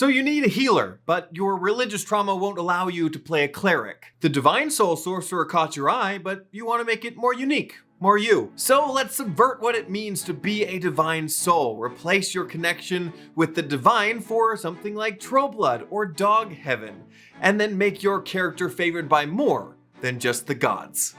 So you need a healer, but your religious trauma won't allow you to play a cleric. The Divine Soul Sorcerer caught your eye, but you want to make it more unique. More you. So let's subvert what it means to be a divine soul. Replace your connection with the divine for something like troll blood or dog heaven, and then make your character favored by more than just the gods.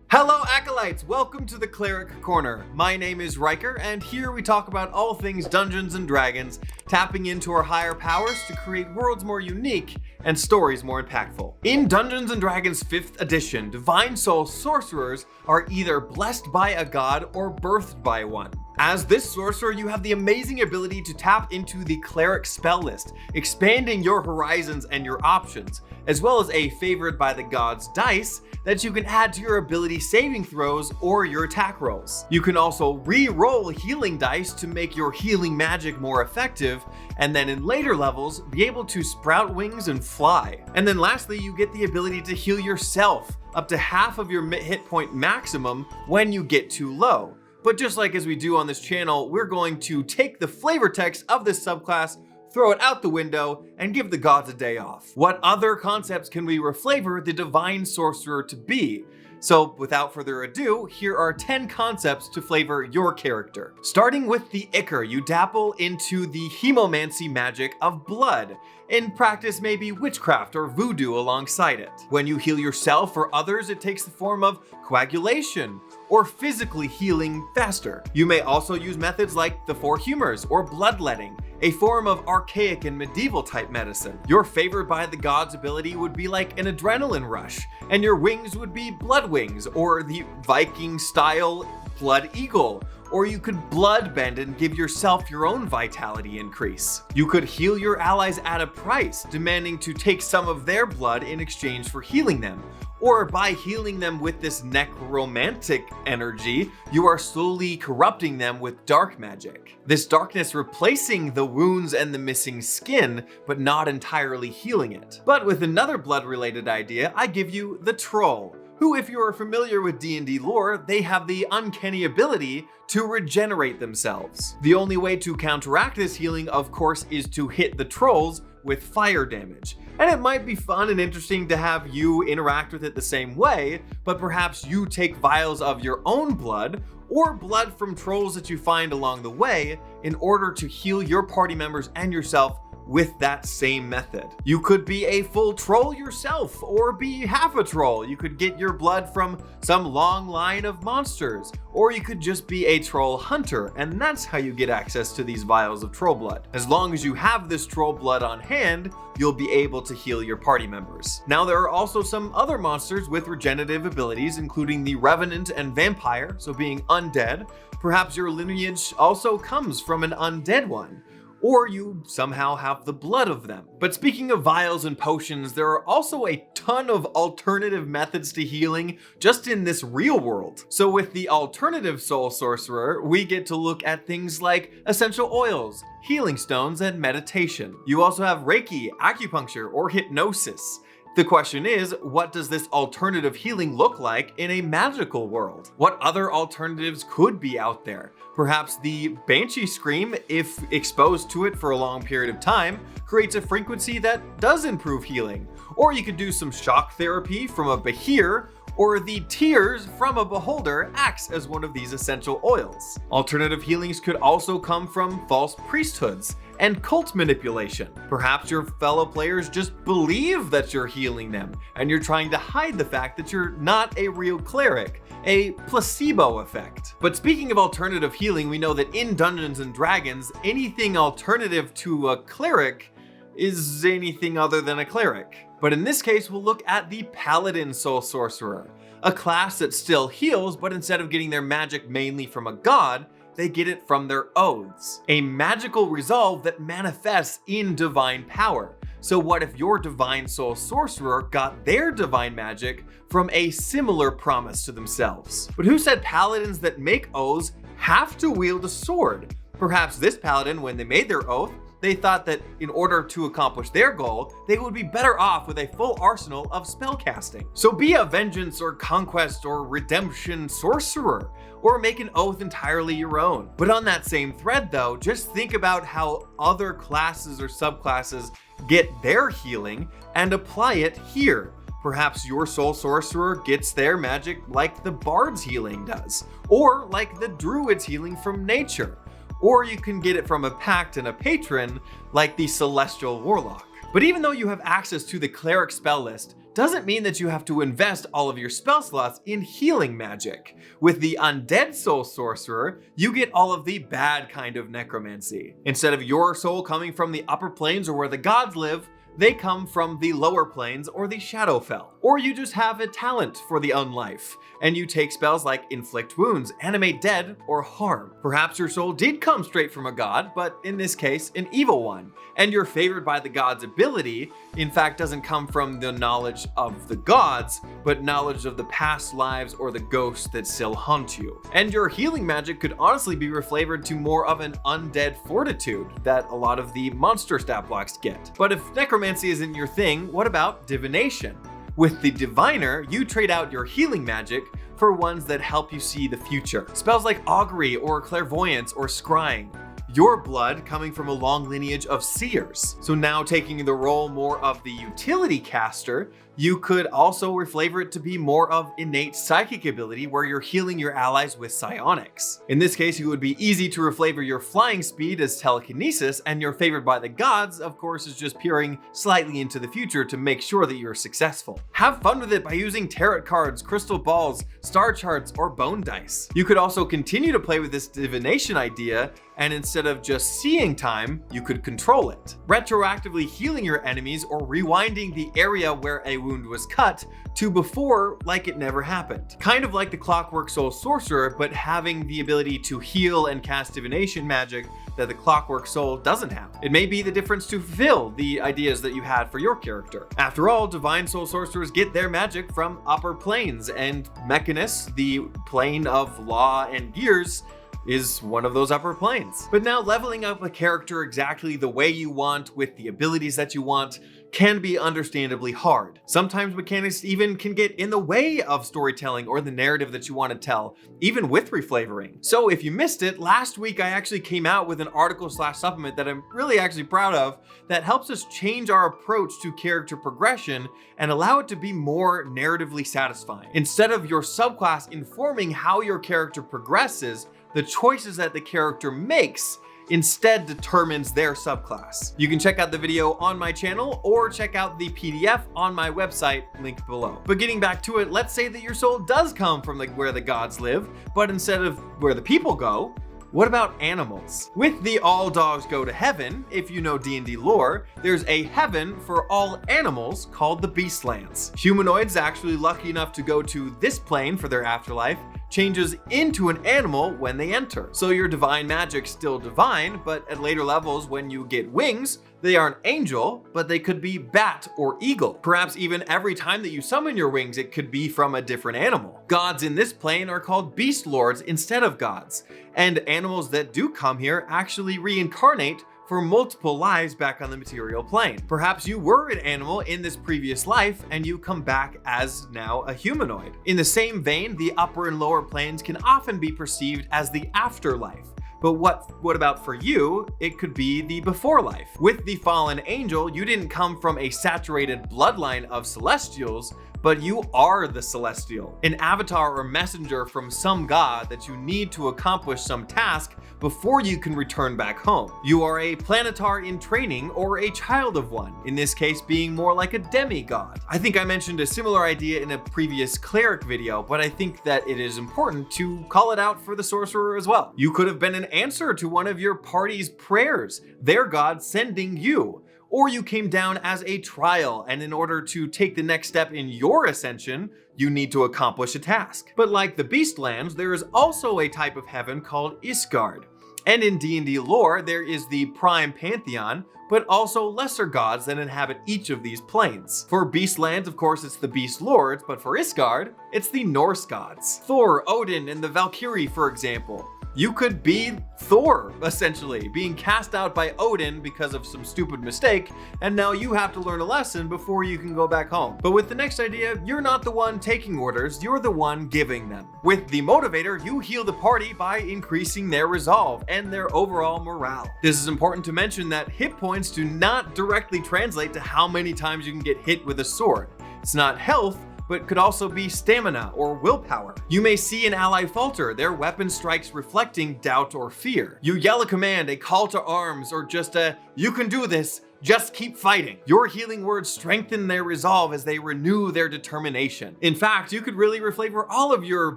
Hello Acolytes, welcome to the Cleric Corner. My name is Riker, and here we talk about all things Dungeons & Dragons, tapping into our higher powers to create worlds more unique and stories more impactful. In Dungeons & Dragons 5th edition, Divine Soul Sorcerers are either blessed by a god or birthed by one. As this sorcerer, you have the amazing ability to tap into the cleric spell list, expanding your horizons and your options, as well as a favored by the gods dice that you can add to your ability saving throws or your attack rolls. You can also re-roll healing dice to make your healing magic more effective, and then in later levels, be able to sprout wings and fly. And then lastly, you get the ability to heal yourself up to half of your hit point maximum when you get too low. But just like as we do on this channel, we're going to take the flavor text of this subclass, throw it out the window, and give the gods a day off. What other concepts can we reflavor the Divine Sorcerer to be? So without further ado, here are 10 concepts to flavor your character. Starting with the Ichor, you dabble into the hemomancy magic of blood. In practice, maybe witchcraft or voodoo alongside it. When you heal yourself or others, it takes the form of coagulation or physically healing faster. You may also use methods like the Four Humors or bloodletting, a form of archaic and medieval type medicine. Your favored by the gods ability would be like an adrenaline rush, and your wings would be blood wings or the Viking style blood eagle. Or you could blood bend and give yourself your own vitality increase. You could heal your allies at a price, demanding to take some of their blood in exchange for healing them. Or by healing them with this necromantic energy, you are slowly corrupting them with dark magic. This darkness replacing the wounds and the missing skin, but not entirely healing it. But with another blood-related idea, I give you the Troll, who, if you are familiar with D&D lore, they have the uncanny ability to regenerate themselves. The only way to counteract this healing, of course, is to hit the trolls with fire damage. And it might be fun and interesting to have you interact with it the same way, but perhaps you take vials of your own blood or blood from trolls that you find along the way in order to heal your party members and yourself with that same method. You could be a full troll yourself, or be half a troll. You could get your blood from some long line of monsters, or you could just be a troll hunter, and that's how you get access to these vials of troll blood. As long as you have this troll blood on hand, you'll be able to heal your party members. Now, there are also some other monsters with regenerative abilities, including the Revenant and Vampire, so being undead. Perhaps your lineage also comes from an undead one, or you somehow have the blood of them. But speaking of vials and potions, there are also a ton of alternative methods to healing just in this real world. So with the alternative Soul Sorcerer, we get to look at things like essential oils, healing stones, and meditation. You also have Reiki, acupuncture, or hypnosis. The question is, what does this alternative healing look like in a magical world? What other alternatives could be out there? Perhaps the Banshee Scream, if exposed to it for a long period of time, creates a frequency that does improve healing. Or you could do some shock therapy from a Behir, or the tears from a beholder acts as one of these essential oils. Alternative healings could also come from false priesthoods and cult manipulation. Perhaps your fellow players just believe that you're healing them, and you're trying to hide the fact that you're not a real cleric, a placebo effect. But speaking of alternative healing, we know that in Dungeons & Dragons, anything alternative to a cleric is anything other than a cleric. But in this case, we'll look at the Paladin Soul Sorcerer, a class that still heals, but instead of getting their magic mainly from a god, they get it from their oaths, a magical resolve that manifests in divine power. So what if your Divine Soul Sorcerer got their divine magic from a similar promise to themselves? But who said paladins that make oaths have to wield a sword? Perhaps this paladin, when they made their oath, they thought that in order to accomplish their goal, they would be better off with a full arsenal of spellcasting. So be a vengeance or conquest or redemption sorcerer, or make an oath entirely your own. But on that same thread though, just think about how other classes or subclasses get their healing and apply it here. Perhaps your soul sorcerer gets their magic like the bard's healing does, or like the druid's healing from nature. Or you can get it from a pact and a patron like the celestial warlock. But even though you have access to the cleric spell list, doesn't mean that you have to invest all of your spell slots in healing magic. With the undead soul sorcerer, you get all of the bad kind of necromancy. Instead of your soul coming from the upper planes or where the gods live, they come from the lower planes or the Shadowfell. Or you just have a talent for the unlife, and you take spells like inflict wounds, animate dead, or harm. Perhaps your soul did come straight from a god, but in this case, an evil one, and you're favored by the god's ability, in fact doesn't come from the knowledge of the gods, but knowledge of the past lives or the ghosts that still haunt you. And your healing magic could honestly be reflavored to more of an undead fortitude that a lot of the monster stat blocks get. But if necromancy isn't your thing, what about divination? With the diviner, you trade out your healing magic for ones that help you see the future. Spells like augury or clairvoyance or scrying. Your blood coming from a long lineage of seers. So now taking the role more of the utility caster, you could also reflavor it to be more of innate psychic ability where you're healing your allies with psionics. In this case, it would be easy to reflavor your flying speed as telekinesis, and your favored by the gods, of course, is just peering slightly into the future to make sure that you're successful. Have fun with it by using tarot cards, crystal balls, star charts, or bone dice. You could also continue to play with this divination idea, and instead of just seeing time, you could control it. Retroactively healing your enemies or rewinding the area where a wound was cut to before like it never happened. Kind of like the Clockwork Soul Sorcerer, but having the ability to heal and cast divination magic that the Clockwork Soul doesn't have. It may be the difference to fulfill the ideas that you had for your character. After all, Divine Soul Sorcerers get their magic from upper planes, and Mechanus, the plane of law and gears, is one of those upper planes. But now leveling up a character exactly the way you want with the abilities that you want can be understandably hard. Sometimes mechanics even can get in the way of storytelling or the narrative that you want to tell, even with reflavoring. So if you missed it, last week I actually came out with an article/supplement that I'm really actually proud of that helps us change our approach to character progression and allow it to be more narratively satisfying. Instead of your subclass informing how your character progresses, the choices that the character makes instead determines their subclass. You can check out the video on my channel or check out the PDF on my website, linked below. But getting back to it, let's say that your soul does come from where the gods live, but instead of where the people go, what about animals? With the all dogs go to heaven, if you know D&D lore, there's a heaven for all animals called the Beastlands. Humanoids actually lucky enough to go to this plane for their afterlife changes into an animal when they enter. So your divine magic's still divine, but at later levels when you get wings, they aren't angel, but they could be bat or eagle. Perhaps even every time that you summon your wings, it could be from a different animal. Gods in this plane are called beast lords instead of gods, and animals that do come here actually reincarnate for multiple lives back on the material plane. Perhaps you were an animal in this previous life and you come back as now a humanoid. In the same vein, the upper and lower planes can often be perceived as the afterlife. But what about for you? It could be the before life. With the fallen angel, you didn't come from a saturated bloodline of celestials, but you are the celestial, an avatar or messenger from some god that you need to accomplish some task before you can return back home. You are a planetar in training or a child of one, in this case being more like a demigod. I think I mentioned a similar idea in a previous cleric video, but I think that it is important to call it out for the sorcerer as well. You could have been an answer to one of your party's prayers, their god sending you. Or you came down as a trial, and in order to take the next step in your ascension, you need to accomplish a task. But like the Beastlands, there is also a type of heaven called Isgard. And in D&D lore, there is the Prime Pantheon, but also lesser gods that inhabit each of these planes. For Beastlands, of course, it's the Beast Lords, but for Isgard, it's the Norse gods. Thor, Odin, and the Valkyrie, for example. You could be Thor, essentially, being cast out by Odin because of some stupid mistake, and now you have to learn a lesson before you can go back home. But with the next idea, you're not the one taking orders, you're the one giving them. With the Motivator, you heal the party by increasing their resolve and their overall morale. This is important to mention that hit points do not directly translate to how many times you can get hit with a sword. It's not health, but could also be stamina or willpower. You may see an ally falter, their weapon strikes reflecting doubt or fear. You yell a command, a call to arms, or just a, "You can do this, just keep fighting." Your healing words strengthen their resolve as they renew their determination. In fact, you could really reflavor all of your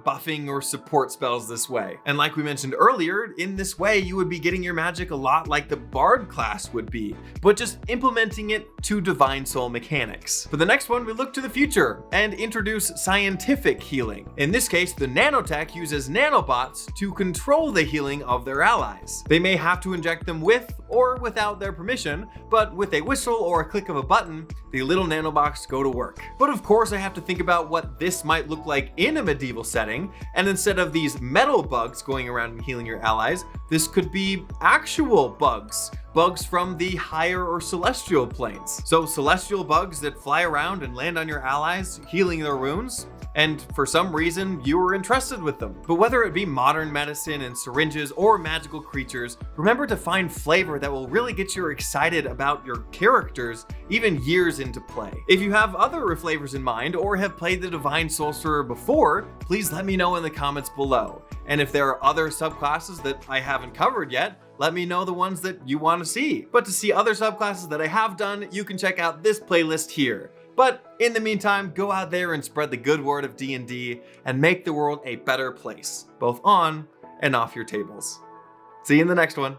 buffing or support spells this way. And like we mentioned earlier, in this way you would be getting your magic a lot like the Bard class would be, but just implementing it to Divine Soul mechanics. For the next one, we look to the future and introduce scientific healing. In this case, the Nanotech uses nanobots to control the healing of their allies. They may have to inject them with or without their permission, but with a whistle or a click of a button, the little nanobots go to work. But of course, I have to think about what this might look like in a medieval setting, and instead of these metal bugs going around and healing your allies, this could be actual bugs. Bugs from the higher or celestial planes. So celestial bugs that fly around and land on your allies, healing their wounds. And for some reason, you were entrusted with them. But whether it be modern medicine and syringes or magical creatures, remember to find flavor that will really get you excited about your characters even years into play. If you have other reflavors in mind or have played the Divine Sorcerer before, please let me know in the comments below. And if there are other subclasses that I haven't covered yet, let me know the ones that you want to see. But to see other subclasses that I have done, you can check out this playlist here. But in the meantime, go out there and spread the good word of D&D and make the world a better place, both on and off your tables. See you in the next one.